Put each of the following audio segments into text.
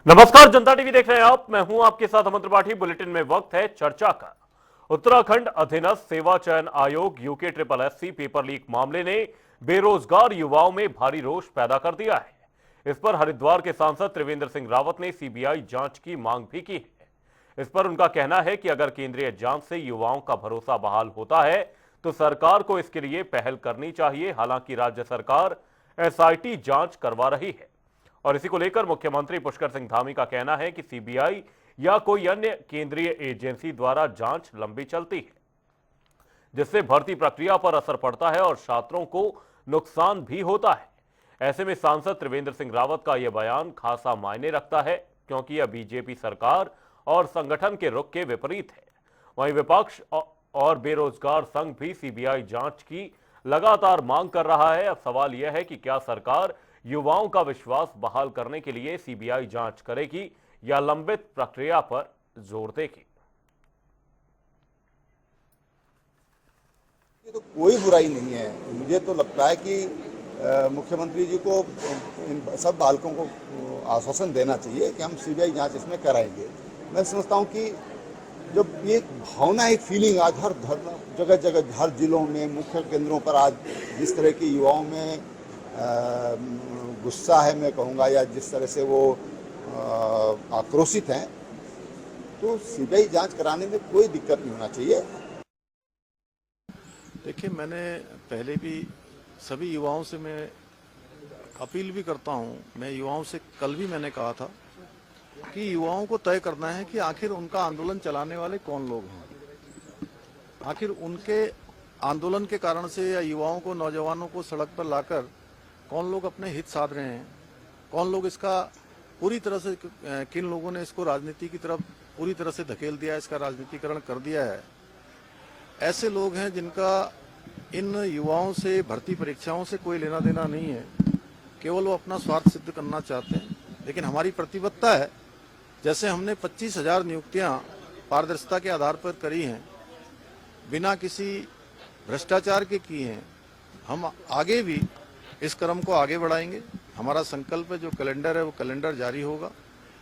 नमस्कार, जनता टीवी देख रहे हैं आप। मैं हूं आपके साथ अमन त्रिपाठी। बुलेटिन में वक्त है चर्चा का। उत्तराखंड अधीनस्थ सेवा चयन आयोग यूके SSSC पेपर लीक मामले ने बेरोजगार युवाओं में भारी रोष पैदा कर दिया है। इस पर हरिद्वार के सांसद त्रिवेंद्र सिंह रावत ने सीबीआई जांच की मांग भी की है। इस पर उनका कहना है कि अगर केंद्रीय जांच से युवाओं का भरोसा बहाल होता है तो सरकार को इसके लिए पहल करनी चाहिए। हालांकि राज्य सरकार एसआईटी जांच करवा रही है और इसी को लेकर मुख्यमंत्री पुष्कर सिंह धामी का कहना है कि सीबीआई या कोई अन्य केंद्रीय एजेंसी द्वारा जांच लंबी चलती है, जिससे भर्ती प्रक्रिया पर असर पड़ता है और छात्रों को नुकसान भी होता है। ऐसे में सांसद त्रिवेंद्र सिंह रावत का यह बयान खासा मायने रखता है, क्योंकि यह बीजेपी सरकार और संगठन के रुख के विपरीत है। वहीं विपक्ष और बेरोजगार संघ भी सीबीआई जांच की लगातार मांग कर रहा है। अब सवाल यह है कि क्या सरकार युवाओं का विश्वास बहाल करने के लिए सीबीआई जांच करेगी या लंबित प्रक्रिया पर जोर देगी। ये तो कोई बुराई नहीं है। मुझे तो लगता है कि मुख्यमंत्री जी को इन सब बालकों को आश्वासन देना चाहिए कि हम सीबीआई जांच इसमें कराएंगे। मैं समझता हूँ कि जब ये भावना, एक फीलिंग आज हर जगह जगह हर जिलों में मुख्य केंद्रों पर आज जिस तरह की युवाओं में गुस्सा है, मैं कहूँगा, या जिस तरह से वो आक्रोशित हैं, तो सीबीआई जांच कराने में कोई दिक्कत नहीं होना चाहिए। देखिए, मैंने पहले भी सभी युवाओं से मैं अपील भी करता हूं। मैं युवाओं से कल भी मैंने कहा था कि युवाओं को तय करना है कि आखिर उनका आंदोलन चलाने वाले कौन लोग हैं। आखिर उनके आंदोलन के कारण से या युवाओं को, नौजवानों को सड़क पर लाकर कौन लोग अपने हित साध रहे हैं, कौन लोग इसका पूरी तरह से, किन लोगों ने इसको राजनीति की तरफ पूरी तरह से धकेल दिया, इसका राजनीतिकरण कर दिया है। ऐसे लोग हैं जिनका इन युवाओं से, भर्ती परीक्षाओं से कोई लेना देना नहीं है, केवल वो अपना स्वार्थ सिद्ध करना चाहते हैं। लेकिन हमारी प्रतिबद्धता है, जैसे हमने 25,000 नियुक्तियां पारदर्शिता के आधार पर करी हैं, बिना किसी भ्रष्टाचार के की हैं, हम आगे भी इस क्रम को आगे बढ़ाएंगे। हमारा संकल्प है, जो कैलेंडर है वो कैलेंडर जारी होगा।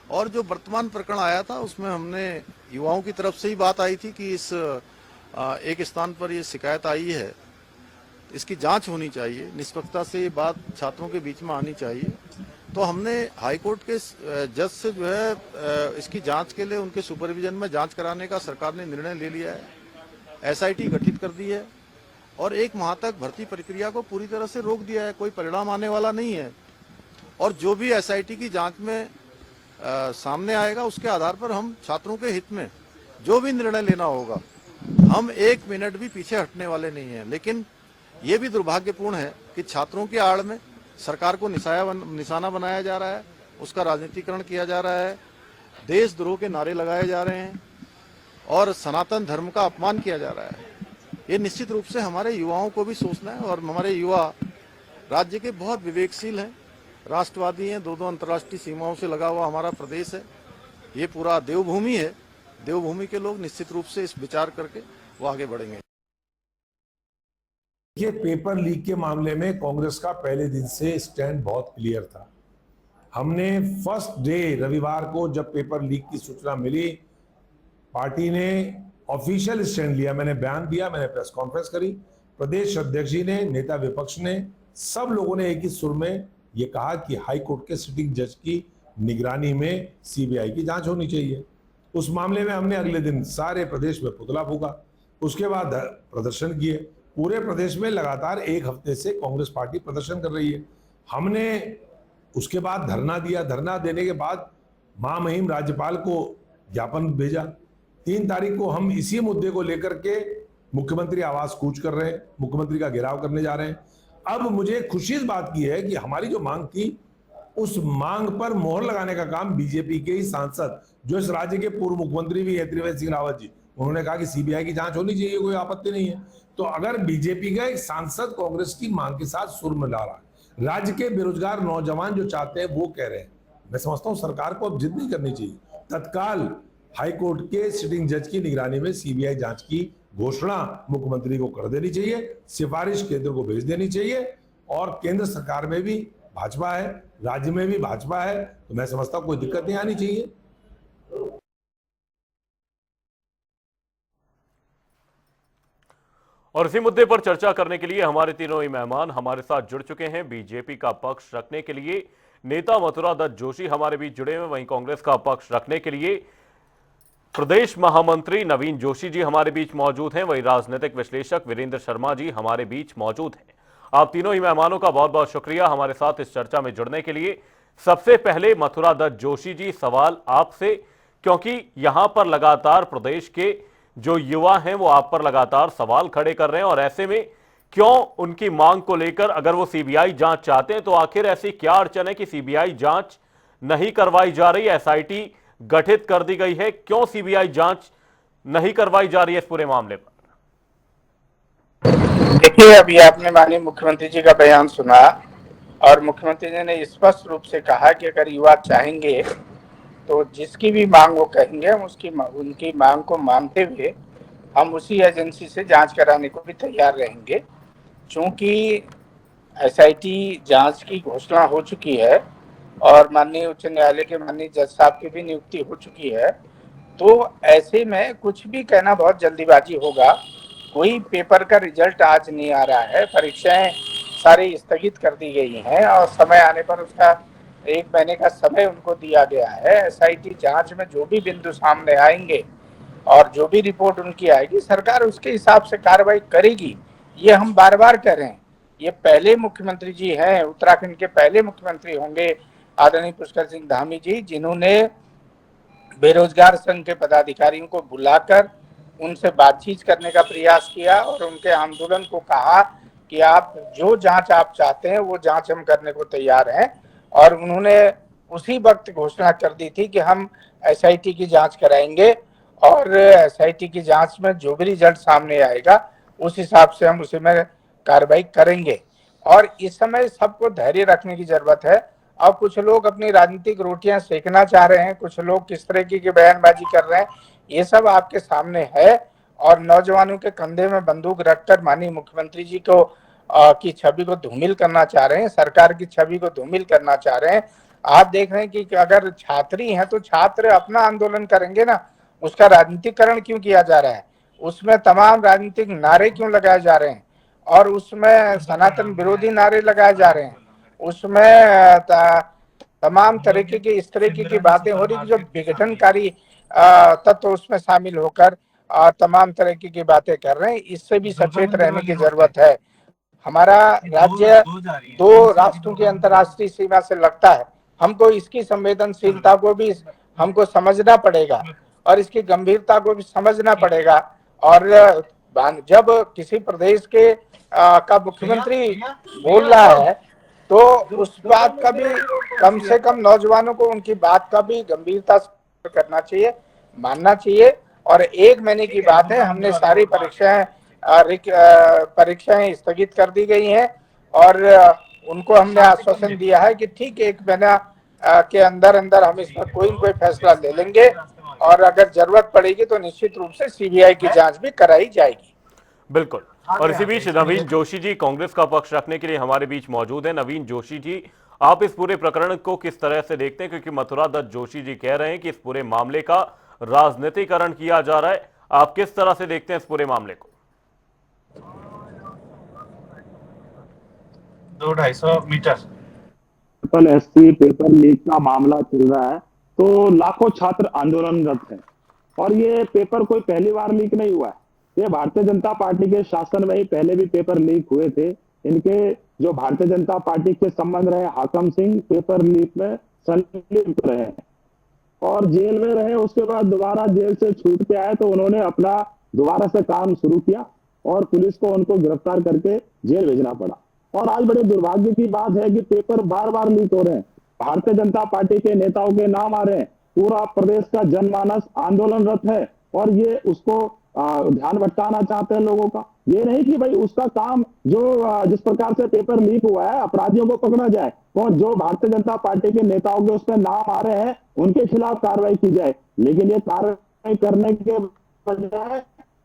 और जो वर्तमान प्रकरण आया था उसमें हमने युवाओं की तरफ से ही बात आई थी कि इस एक स्थान पर ये शिकायत आई है, इसकी जांच होनी चाहिए, निष्पक्षता से ये बात छात्रों के बीच में आनी चाहिए। तो हमने हाईकोर्ट के जज से जो है इसकी जांच के लिए उनके सुपरविजन में जांच कराने का सरकार ने निर्णय ले लिया है। एसआईटी गठित कर दी है और 1 माह तक भर्ती प्रक्रिया को पूरी तरह से रोक दिया है। कोई परिणाम आने वाला नहीं है और जो भी एसआईटी की जांच में सामने आएगा उसके आधार पर हम छात्रों के हित में जो भी निर्णय लेना होगा, हम 1 मिनट भी पीछे हटने वाले नहीं हैं। लेकिन ये भी दुर्भाग्यपूर्ण है कि छात्रों की आड़ में सरकार को निशाना बनाया जा रहा है, उसका राजनीतिकरण किया जा रहा है, देशद्रोह के नारे लगाए जा रहे हैं और सनातन धर्म का अपमान किया जा रहा है। ये निश्चित रूप से हमारे युवाओं को भी सोचना है। और हमारे युवा राज्य के बहुत विवेकशील हैं, राष्ट्रवादी हैं, 2 अंतर्राष्ट्रीय सीमाओं से लगा हुआ हमारा प्रदेश है, ये पूरा देवभूमि है। देवभूमि के लोग निश्चित रूप से इस विचार करके वो आगे बढ़ेंगे। ये पेपर लीक के मामले में कांग्रेस का पहले दिन से स्टैंड बहुत क्लियर था। हमने फर्स्ट डे रविवार को जब पेपर लीक की सूचना मिली, पार्टी ने ऑफिशियल स्टैंड लिया। मैंने बयान दिया, मैंने प्रेस कॉन्फ्रेंस करी, प्रदेश अध्यक्ष जी ने, नेता विपक्ष ने, सब लोगों ने एक ही सुर में ये कहा कि हाई कोर्ट के सिटिंग जज की निगरानी में सीबीआई की जांच होनी चाहिए। उस मामले में हमने अगले दिन सारे प्रदेश में पुतला फूका, उसके बाद प्रदर्शन किए। पूरे प्रदेश में लगातार 1 हफ्ते से कांग्रेस पार्टी प्रदर्शन कर रही है। हमने उसके बाद धरना दिया। धरना देने के बाद महामहिम राज्यपाल को ज्ञापन भेजा। 3 तारीख को हम इसी मुद्दे को लेकर के मुख्यमंत्री आवास कूच कर रहे हैं, मुख्यमंत्री का घेराव करने जा रहे हैं। अब मुझे खुशी इस बात की है कि हमारी जो मांग थी, उस मांग पर मोहर लगाने का काम बीजेपी के ही सांसद, जो इस राज्य के पूर्व मुख्यमंत्री भी है, त्रिवेंद्र सिंह रावत जी, उन्होंने कहा कि सीबीआई की जांच होनी चाहिए, कोई आपत्ति नहीं है। तो अगर बीजेपी का एक सांसद कांग्रेस की मांग के साथ सुर मिला रहा है, राज्य के बेरोजगार नौजवान जो चाहते हैं वो कह रहे हैं, मैं समझता हूं सरकार को अब जिद नहीं करनी चाहिए। तत्काल हाईकोर्ट के सिटिंग जज की निगरानी में सीबीआई जांच की घोषणा मुख्यमंत्री को कर देनी चाहिए, सिफारिश केंद्र को भेज देनी चाहिए और केंद्र सरकार में भी भाजपा है, राज्य में भी भाजपा है, तो मैं समझता हूं कोई दिक्कत नहीं आनी चाहिए। और इसी मुद्दे पर चर्चा करने के लिए हमारे तीनों ही मेहमान हमारे साथ जुड़ चुके हैं। बीजेपी का पक्ष रखने के लिए नेता मथुरा दत्त जोशी हमारे बीच जुड़े हुए, वहीं कांग्रेस का पक्ष रखने के लिए प्रदेश महामंत्री नवीन जोशी जी हमारे बीच मौजूद हैं, वहीं राजनीतिक विश्लेषक वीरेंद्र शर्मा जी हमारे बीच मौजूद हैं। आप तीनों ही मेहमानों का बहुत बहुत शुक्रिया हमारे साथ इस चर्चा में जुड़ने के लिए। सबसे पहले मथुरा दत्त जोशी जी, सवाल आपसे, क्योंकि यहां पर लगातार प्रदेश के जो युवा हैं वो आप पर लगातार सवाल खड़े कर रहे हैं, और ऐसे में क्यों उनकी मांग को लेकर, अगर वो सीबीआई जांच चाहते हैं तो आखिर ऐसी क्या अड़चन है कि सीबीआई जांच नहीं करवाई जा रही? एसआईटी गठित कर दी गई है, क्यों सीबीआई जांच नहीं करवाई जा रही है इस पूरे मामले पर? देखिए, अभी आपने माननीय मुख्यमंत्री जी का बयान सुना और मुख्यमंत्री जी ने स्पष्ट रूप से कहा कि अगर युवा चाहेंगे तो जिसकी भी मांग वो कहेंगे, हम उनकी मांग को मानते हुए हम उसी एजेंसी से जांच कराने को भी तैयार रहेंगे। चूंकि एसआईटी जांच की घोषणा हो चुकी है और माननीय उच्च न्यायालय के माननीय जज साहब की भी नियुक्ति हो चुकी है, तो ऐसे में कुछ भी कहना बहुत जल्दीबाजी होगा। कोई पेपर का रिजल्ट आज नहीं आ रहा है, परीक्षाएं सारी स्थगित कर दी गई हैं और समय आने पर उसका 1 महीने का समय उनको दिया गया है। एसआईटी जांच में जो भी बिंदु सामने आएंगे और जो भी रिपोर्ट उनकी आएगी, सरकार उसके हिसाब से कार्रवाई करेगी। ये हम बार बार कह रहे हैं, ये पहले मुख्यमंत्री जी हैं, उत्तराखंड के पहले मुख्यमंत्री होंगे आदरणीय पुष्कर सिंह धामी जी, जिन्होंने बेरोजगार संघ के पदाधिकारियों को बुलाकर उनसे बातचीत करने का प्रयास किया और उनके आंदोलन को कहा कि आप जो जांच आप चाहते हैं वो जांच हम करने को तैयार हैं। और उन्होंने उसी वक्त घोषणा कर दी थी कि हम एसआईटी की जांच कराएंगे और एसआईटी की जांच में जो भी रिजल्ट सामने आएगा उस हिसाब से हम उसी में कार्रवाई करेंगे। और इस समय सबको धैर्य रखने की जरूरत है। अब कुछ लोग अपनी राजनीतिक रोटियां सेकना चाह रहे हैं, कुछ लोग किस तरह की बयानबाजी कर रहे हैं, ये सब आपके सामने है। और नौजवानों के कंधे में बंदूक रखकर माननीय मुख्यमंत्री जी को की छवि को धूमिल करना चाह रहे हैं, सरकार की छवि को धूमिल करना चाह रहे हैं। आप देख रहे हैं कि अगर छात्री हैं तो छात्र अपना आंदोलन करेंगे ना, उसका राजनीतिकरण क्यों किया जा रहा है, उसमें तमाम राजनीतिक नारे क्यों लगाए जा रहे हैं और उसमें सनातन विरोधी नारे लगाए जा रहे हैं, उसमें तमाम तरीके की इस तरीके की बातें हो रही कि जो विघटनकारी तत्व उसमें शामिल होकर तमाम तरीके की बातें कर रहे हैं। इससे भी सचेत रहने की जरूरत है। हमारा राज्य 2 राष्ट्रों की अंतर्राष्ट्रीय सीमा से लगता है, हमको इसकी संवेदनशीलता को भी हमको समझना पड़ेगा और इसकी गंभीरता को भी समझना पड़ेगा। और जब किसी प्रदेश के का मुख्यमंत्री बोल रहा है तो उस बात का भी कम से कम नौजवानों को उनकी बात का भी गंभीरता से करना चाहिए, मानना चाहिए। और 1 महीने की बात है, हमने सारी परीक्षाएं स्थगित कर दी गई हैं और उनको हमने आश्वासन दिया है कि ठीक 1 महीना के अंदर अंदर हम इस पर कोई न कोई फैसला ले लेंगे और अगर जरूरत पड़ेगी तो निश्चित रूप से सीबीआई की जांच भी कराई जाएगी। बिल्कुल। और इसी बीच नवीन जोशी जी कांग्रेस का पक्ष रखने के लिए हमारे बीच मौजूद हैं। नवीन जोशी जी, आप इस पूरे प्रकरण को किस तरह से देखते हैं, क्योंकि मथुरा दत्त जोशी जी कह रहे हैं कि इस पूरे मामले का राजनीतिकरण किया जा रहा है, आप किस तरह से देखते हैं इस पूरे मामले को? 200-250 मीटर एससी पेपर लीक का मामला चल रहा है, तो लाखों छात्र आंदोलनरत हैं और ये पेपर कोई पहली बार लीक नहीं हुआ है। ये भारतीय जनता पार्टी के शासन में ही पहले भी पेपर लीक हुए थे। इनके जो भारतीय जनता पार्टी के संबंध रहे हाकम सिंह पेपर लीक में संलिप्त रहे और जेल में रहे, उसके बाद दोबारा जेल से छूट के आए तो उन्होंने अपना दोबारा से काम शुरू किया और पुलिस को उनको गिरफ्तार करके जेल भेजना पड़ा। और आज बड़े दुर्भाग्य की बात है कि पेपर बार बार लीक हो रहे हैं, भारतीय जनता पार्टी के नेताओं के नाम आ रहे हैं, पूरा प्रदेश का जनमानस आंदोलनरत है और ये उसको ध्यान भटकाना चाहते हैं लोगों का। ये नहीं कि भाई उसका काम जो जिस प्रकार से पेपर लीक हुआ है अपराधियों को पकड़ा जाए और जो भारतीय जनता पार्टी के नेताओं के उसमें नाम आ रहे हैं उनके खिलाफ कार्रवाई की जाए, लेकिन ये कार्रवाई करने के बजाय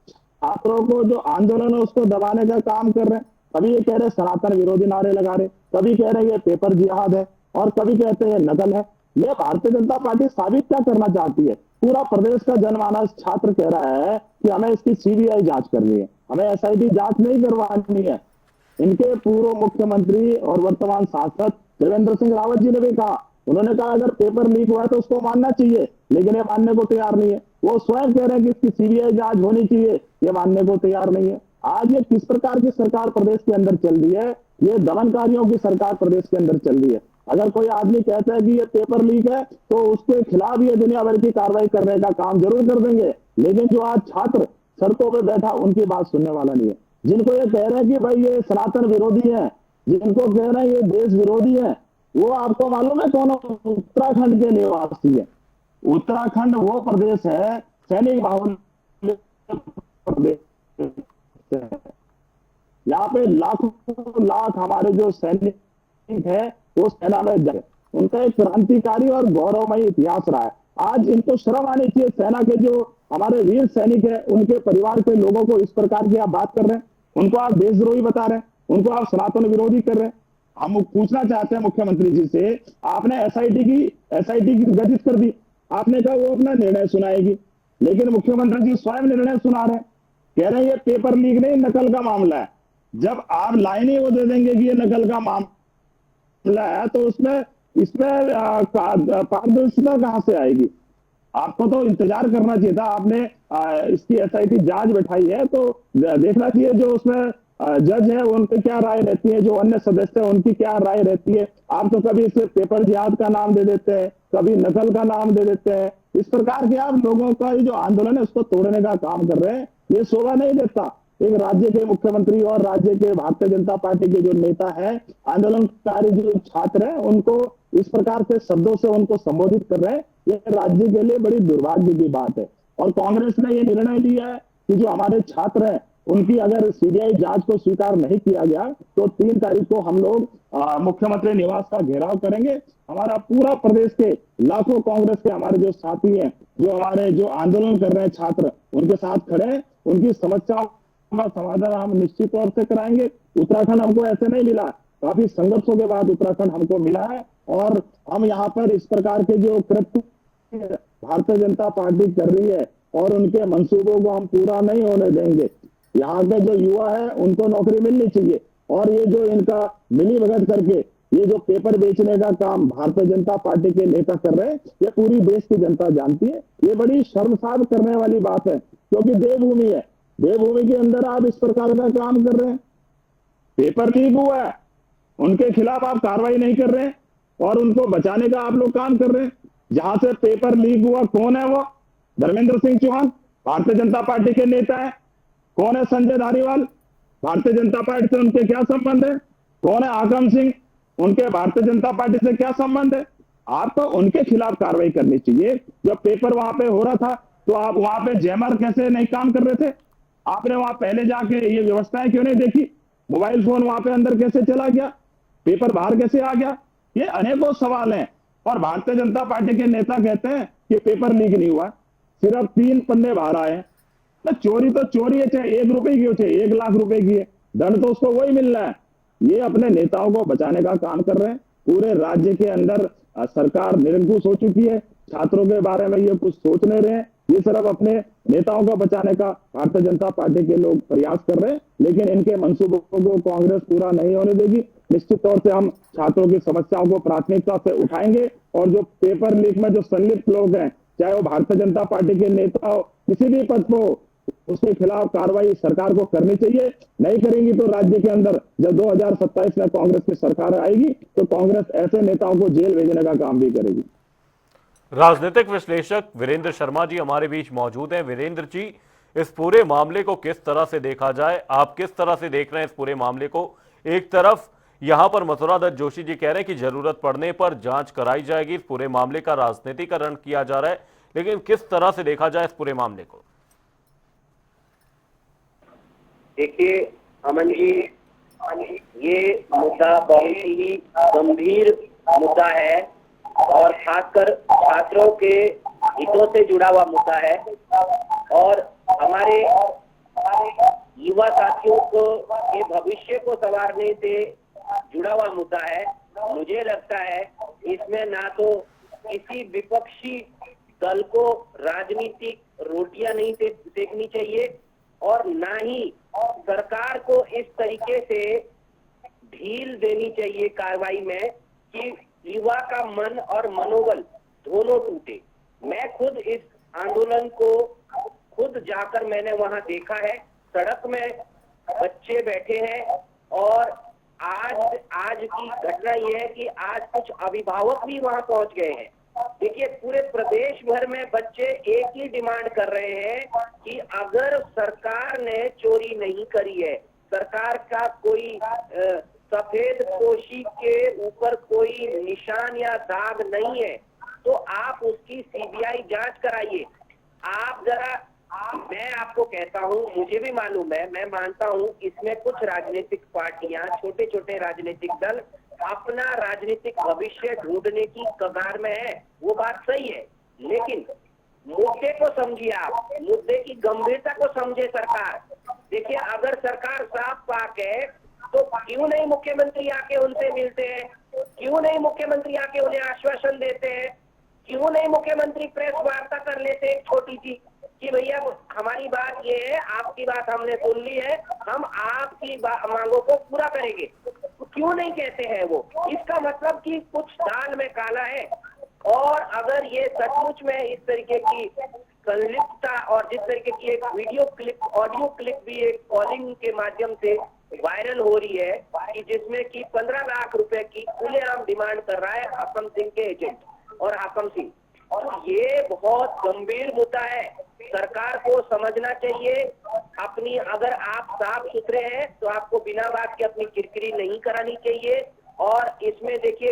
छात्रों को जो आंदोलन है उसको दबाने का काम कर रहे हैं। कभी ये कह रहे सनातन विरोधी नारे लगा रहे, कभी कह रहे ये पेपर जिहाद है, और कभी कहते हैं नकल है। ये भारतीय जनता पार्टी साबित क्या करना चाहती है? पूरा प्रदेश का जनमानस छात्र कह रहा है कि हमें इसकी सीबीआई जांच करनी है, हमें एसआईटी जांच नहीं करवानी है। इनके पूर्व मुख्यमंत्री और वर्तमान सांसद त्रिवेंद्र सिंह रावत जी ने भी कहा, उन्होंने कहा अगर पेपर लीक हुआ है तो उसको मानना चाहिए, लेकिन ये मानने को तैयार नहीं है। वो स्वयं कह रहे हैं कि इसकी सीबीआई जांच होनी चाहिए, ये मानने को तैयार नहीं है। आज ये किस प्रकार की सरकार प्रदेश के अंदर चल रही है? ये दमनकारियों की सरकार प्रदेश के अंदर चल रही है। अगर कोई आदमी कहता है कि ये पेपर लीक है तो उसके खिलाफ ये दुनिया भर की कार्रवाई करने का काम जरूर कर देंगे, लेकिन जो आज छात्र सड़कों पर बैठा उनकी बात सुनने वाला नहीं है। जिनको ये कह रहे हैं कि भाई ये सनातन विरोधी है, जिनको कह रहे हैं ये देश विरोधी है, वो आपको मालूम है कौन? उत्तराखंड के निवासी है। उत्तराखंड वो प्रदेश है, सैनिक बाहुल्य प्रदेश है। यहाँ पे लाखों लाख हमारे जो सैनिक है वो सेना में जाए, उनका एक क्रांतिकारी और गौरवमयी इतिहास रहा है। आज इनको शर्म आनी चाहिए। सेना के जो हमारे वीर सैनिक है उनके परिवार के लोगों को इस प्रकार की आप बात कर रहे हैं, उनको आप देशद्रोही बता रहे हैं, उनको आप सनातन विरोधी कर रहे हैं। हम पूछना चाहते हैं मुख्यमंत्री जी से, आपने एसआईटी की गठित कर दी, आपने कहा वो अपना निर्णय सुनाएगी, लेकिन मुख्यमंत्री जी स्वयं निर्णय सुना रहे हैं, कह रहे हैं ये पेपर लीक नहीं नकल का मामला है। जब आप लाइन ही वो दे देंगे कि ये नकल का मामला है तो इसमें पारदर्शिता कहां से आएगी? आपको तो इंतजार करना चाहिए था। आपने इसकी एसआईटी जांच बैठाई है तो देखना चाहिए जो उसमें जज है उनकी क्या राय रहती है, जो अन्य सदस्य है उनकी क्या राय रहती है। आप तो कभी इसे पेपर जिहाद का नाम दे देते हैं, कभी नकल का नाम दे देते हैं। इस प्रकार के आप लोगों का जो आंदोलन है उसको तोड़ने का काम कर रहे हैं, ये शोभा नहीं देता। एक राज्य के मुख्यमंत्री और राज्य के भारतीय जनता पार्टी के जो नेता है, आंदोलनकारी जो छात्र हैं, उनको इस प्रकार के शब्दों से उनको संबोधित कर रहे हैं, ये राज्य के लिए बड़ी दुर्भाग्य की बात है। और कांग्रेस ने ये निर्णय लिया है कि जो हमारे छात्र हैं उनकी अगर सीबीआई जांच को स्वीकार नहीं किया गया तो 3 तारीख को हम लोग मुख्यमंत्री निवास का घेराव करेंगे। हमारा पूरा प्रदेश के लाखों कांग्रेस के हमारे जो साथी हैं, जो हमारे जो आंदोलन कर रहे हैं छात्र, उनके साथ खड़े हैं। उनकी समस्याओं का समाधान हम निश्चित तौर से कराएंगे। उत्तराखंड हमको ऐसे नहीं मिला, काफी संघर्षों के बाद उत्तराखंड हमको मिला है, और हम यहाँ पर इस प्रकार के जो कृत्य भारतीय जनता पार्टी कर रही है और उनके मंसूबों को हम पूरा नहीं होने देंगे। यहाँ के जो युवा है उनको नौकरी मिलनी चाहिए, और ये जो इनका मिली भगत करके ये जो पेपर बेचने का काम भारतीय जनता पार्टी के नेता कर रहे हैं, ये पूरी देश की जनता जानती है। ये बड़ी शर्मसार करने वाली बात है, क्योंकि देवभूमि है, देवभूमि के अंदर आप इस प्रकार का काम कर रहे हैं। पेपर लीक हुआ है, उनके खिलाफ आप कार्रवाई नहीं कर रहे हैं और उनको बचाने का आप लोग काम कर रहे हैं। जहां से पेपर लीक हुआ कौन है? वो धर्मेंद्र सिंह चौहान भारतीय जनता पार्टी के नेता है। कौन है संजय धारीवाल? भारतीय जनता पार्टी से उनके क्या संबंध है? कौन है आगम सिंह? उनके भारतीय जनता पार्टी से क्या संबंध है? आपको उनके खिलाफ कार्रवाई करनी चाहिए। जब पेपर वहां पे हो रहा था तो आप वहां पे जैमर कैसे नहीं काम कर रहे थे? आपने वहां पहले जाके ये व्यवस्थाएं क्यों नहीं देखी? मोबाइल फोन वहां पे अंदर कैसे चला गया? पेपर बाहर कैसे आ गया? ये अनेकों सवाल हैं। और भारतीय जनता पार्टी के नेता कहते हैं कि पेपर लीक नहीं हुआ, सिर्फ 3 पन्ने बाहर आए हैं। तो चोरी है, चाहे 1 रुपए की हो चाहे 1 लाख रुपए की है, दंड तो उसको वही मिल रहा है। ये अपने नेताओं को बचाने का काम कर रहे हैं। पूरे राज्य के अंदर सरकार निरंकुश हो चुकी है, छात्रों के बारे में ये कुछ सोच नहीं रहे हैं। ये सिर्फ अपने नेताओं को बचाने का भारतीय जनता पार्टी के लोग प्रयास कर रहे हैं, लेकिन इनके मंसूबों को कांग्रेस पूरा नहीं होने देगी। निश्चित तौर से हम छात्रों की समस्याओं को प्राथमिकता से उठाएंगे, और जो पेपर लीक में जो संलिप्त लोग हैं, चाहे वो भारतीय जनता पार्टी के नेता हो, किसी भी पद पर हो, उसके खिलाफ कार्रवाई सरकार को करनी चाहिए। नहीं करेंगी तो राज्य के अंदर जब 2027 में कांग्रेस की सरकार आएगी तो कांग्रेस ऐसे नेताओं को जेल भेजने का काम भी करेगी। राजनीतिक विश्लेषक वीरेंद्र शर्मा जी हमारे बीच मौजूद हैं। वीरेंद्र जी, इस पूरे मामले को किस तरह से देखा जाए? आप किस तरह से देख रहे हैं इस पूरे मामले को? एक तरफ यहां पर मथुरा दत्त जोशी जी कह रहे हैं कि जरूरत पड़ने पर जांच कराई जाएगी, इस पूरे मामले का राजनीतिकरण किया जा रहा है, लेकिन किस तरह से देखा जाए इस पूरे मामले को? देखिए अमन जी, ये मुद्दा बहुत ही गंभीर मुद्दा है और खासकर छात्रों के हितों से जुड़ा हुआ मुद्दा है। और हमारे युवा साथियों को के भविष्य को संवारने से जुड़ा हुआ मुद्दा है। मुझे लगता है इसमें ना तो किसी विपक्षी दल को राजनीतिक रोटियां नहीं सेकनी चाहिए और ना ही सरकार को इस तरीके से ढील देनी चाहिए कार्रवाई में कि युवा का मन और मनोबल दोनों टूटे। मैं खुद इस आंदोलन को खुद जाकर मैंने वहां देखा है, सड़क में बच्चे बैठे हैं और आज की घटना यह है कि आज कुछ अभिभावक भी वहां पहुंच गए हैं। देखिए पूरे प्रदेश भर में बच्चे एक ही डिमांड कर रहे हैं कि अगर सरकार ने चोरी नहीं करी है, सरकार का कोई सफेद पोशी के ऊपर कोई निशान या दाग नहीं है, तो आप उसकी सीबीआई जांच कराइए। आप जरा, मैं आपको कहता हूं, मुझे भी मालूम है, मैं मानता हूं इसमें कुछ राजनीतिक पार्टियां, छोटे छोटे राजनीतिक दल अपना राजनीतिक भविष्य ढूंढने की कगार में है, वो बात सही है, लेकिन मुद्दे को समझिए आप, मुद्दे की गंभीरता को समझे सरकार। देखिए अगर सरकार साफ पाक है तो क्यों नहीं मुख्यमंत्री आके उनसे मिलते हैं, क्यों नहीं मुख्यमंत्री आके उन्हें आश्वासन देते हैं, क्यों नहीं मुख्यमंत्री प्रेस वार्ता कर लेते हैं छोटी सी कि भैया हमारी बात ये है, आपकी बात हमने सुन ली है, हम आपकी मांगों को पूरा करेंगे। तो क्यों नहीं कहते हैं वो? इसका मतलब कि कुछ दाल में काला है। और अगर ये सचमुच में इस तरीके की संलिप्तता और जिस तरीके की एक वीडियो क्लिप, ऑडियो क्लिप भी एक कॉलिंग के माध्यम से वायरल हो रही है कि जिसमें कि 15 लाख रुपए की खुलेआम डिमांड कर रहा है हाकम सिंह के एजेंट और हाकम सिंह, तो ये बहुत गंभीर मुद्दा है। सरकार को समझना चाहिए अपनी, अगर आप साफ सुथरे हैं तो आपको बिना बात के अपनी किरकिरी नहीं करानी चाहिए। और इसमें देखिए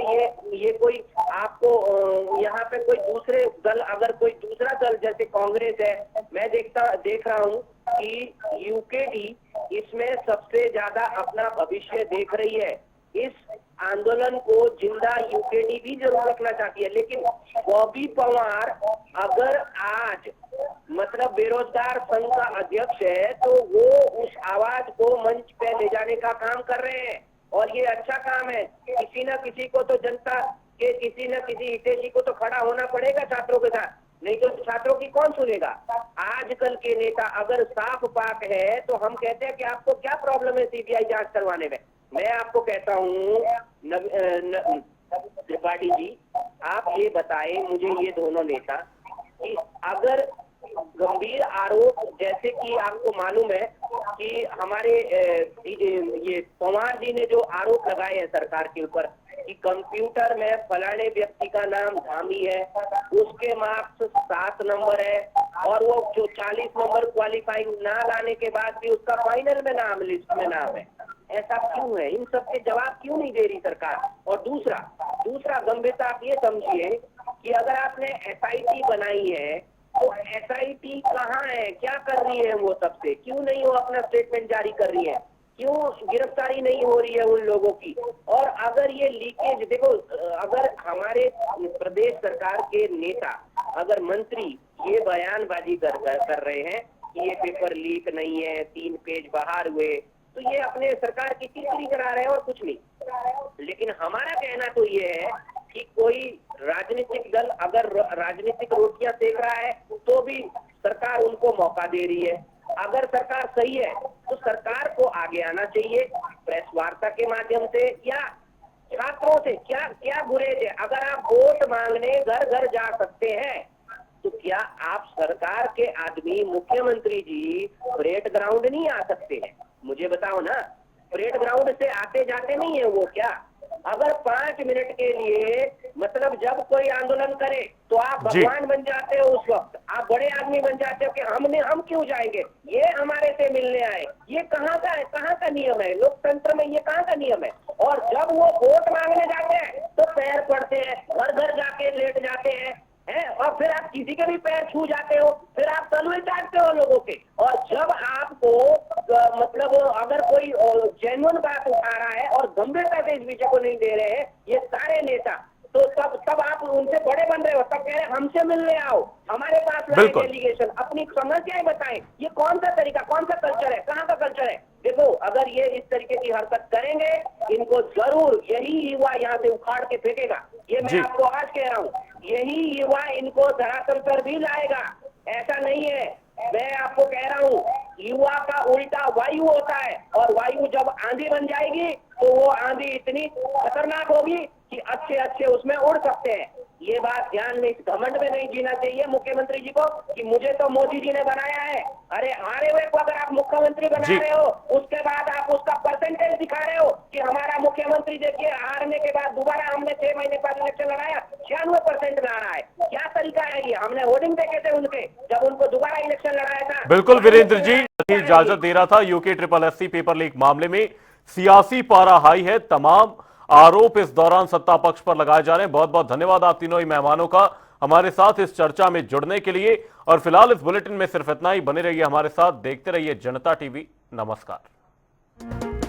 ये कोई आपको यहाँ पे कोई दूसरे दल, अगर कोई दूसरा दल जैसे कांग्रेस है, मैं देख रहा हूँ कि यूकेडी इसमें सबसे ज्यादा अपना भविष्य देख रही है। इस आंदोलन को जिंदा यूकेडी भी जरूर रखना चाहती है, लेकिन बॉबी पवार अगर आज मतलब बेरोजगार संघ का अध्यक्ष है तो वो उस आवाज को मंच पे ले जाने का काम कर रहे हैं और ये अच्छा काम है। किसी न किसी को तो जनता के किसी न किसी हितैषी को तो खड़ा होना पड़ेगा छात्रों के साथ, नहीं तो छात्रों की कौन सुनेगा। आजकल के नेता अगर साफ पाक है तो हम कहते हैं कि आपको क्या प्रॉब्लम है सीबीआई जांच करवाने में। मैं आपको कहता हूँ त्रिपाठी जी, आप ये बताएं मुझे, ये दोनों नेता, कि अगर गंभीर आरोप, जैसे कि आपको मालूम है कि हमारे ये पवार जी ने जो आरोप लगाए हैं सरकार के ऊपर कि कंप्यूटर में फलाने व्यक्ति का नाम धामी है, उसके मार्क्स 7 नंबर है और वो जो 40 नंबर क्वालिफाइंग ना लाने के बाद भी उसका फाइनल में नाम, लिस्ट में नाम है, ऐसा क्यों है? इन सब के जवाब क्यों नहीं दे रही सरकार? और दूसरा गंभीरता आप ये समझिए कि अगर आपने एसआईटी बनाई है तो एसआईटी कहाँ है, क्या कर रही है वो तब से? क्यों नहीं वो अपना स्टेटमेंट जारी कर रही है? क्यों गिरफ्तारी नहीं हो रही है उन लोगों की? और अगर ये लीकेज, देखो अगर हमारे प्रदेश सरकार के नेता, अगर मंत्री ये बयानबाजी कर रहे हैं कि ये पेपर लीक नहीं है, 3 पेज बाहर हुए, तो ये अपने सरकार की किरकिरी करा रहे हैं और कुछ नहीं। लेकिन हमारा कहना तो ये है कि कोई राजनीतिक दल अगर राजनीतिक रोटियां सेक रहा है तो भी सरकार उनको मौका दे रही है। अगर सरकार सही है तो सरकार को आगे आना चाहिए प्रेस वार्ता के माध्यम से या छात्रों से। क्या गुरेज है? अगर आप वोट मांगने घर घर जा सकते हैं तो क्या आप सरकार के आदमी, मुख्यमंत्री जी परेड ग्राउंड नहीं आ सकते हैं? मुझे बताओ ना, परेड ग्राउंड से आते जाते नहीं है वो क्या? अगर 5 मिनट के लिए, मतलब जब कोई आंदोलन करे तो आप भगवान बन जाते हो, उस वक्त आप बड़े आदमी बन जाते हो कि हम क्यों जाएंगे, ये हमारे से मिलने आए। ये कहाँ का है, कहाँ का नियम है लोकतंत्र में? ये कहाँ का नियम है? और जब वो वोट मांगने जाते हैं तो पैर पड़ते हैं, घर घर जाके लेट जाते हैं और फिर आप किसी के भी पैर छू जाते हो, फिर आप तलवे चाटते हो लोगों के। और जब आपको मतलब अगर कोई जेन्युइन बात उठा रहा है और गंभीरता से इस विषय को नहीं दे रहे हैं ये सारे नेता, तो तब आप उनसे बड़े बन रहे हो, तब कह रहे हैं हमसे मिलने आओ, हमारे पास लाए बिल्कुल। डेलीगेशन, अपनी समस्याएं बताएं। ये कौन सा तरीका, कौन सा कल्चर है, कहाँ का कल्चर है? देखो, अगर ये इस तरीके की हरकत करेंगे, इनको जरूर यही युवा यहाँ से उखाड़ के फेंकेगा। ये जी। मैं आपको आज कह रहा हूँ, यही युवा इनको धरातल पर भी लाएगा। ऐसा नहीं है, मैं आपको कह रहा हूँ, युवा का उल्टा वायु होता है, और वायु जब आंधी बन जाएगी तो वो आंधी इतनी खतरनाक होगी कि अच्छे अच्छे उसमें उड़ सकते हैं। ये बात ध्यान में, इस घमंड में नहीं जीना चाहिए मुख्यमंत्री जी को कि मुझे तो मोदी जी ने बनाया है। अरे हारे हुए को अगर आप मुख्यमंत्री बना जी। रहे हो, उसके बाद आप उसका परसेंटेज दिखा रहे हो कि हमारा मुख्यमंत्री देखिए हारने के बाद दोबारा हमने 6 महीने बाद इलेक्शन लड़ाया, 96% में आ रहा है। क्या तरीका है ये? हमने होर्डिंग देखे थे उनके, जब उनको दोबारा इलेक्शन लड़ाया था। बिल्कुल वीरेंद्र जी इजाजत दे रहा था। UK triple SC paper leak मामले में सियासी पारा हाई है। तमाम आरोप इस दौरान सत्ता पक्ष पर लगाए जा रहे हैं। बहुत बहुत धन्यवाद आप तीनों ही मेहमानों का हमारे साथ इस चर्चा में जुड़ने के लिए। और फिलहाल इस बुलेटिन में सिर्फ इतना ही। बने रहिए हमारे साथ, देखते रहिए जनता टीवी। नमस्कार।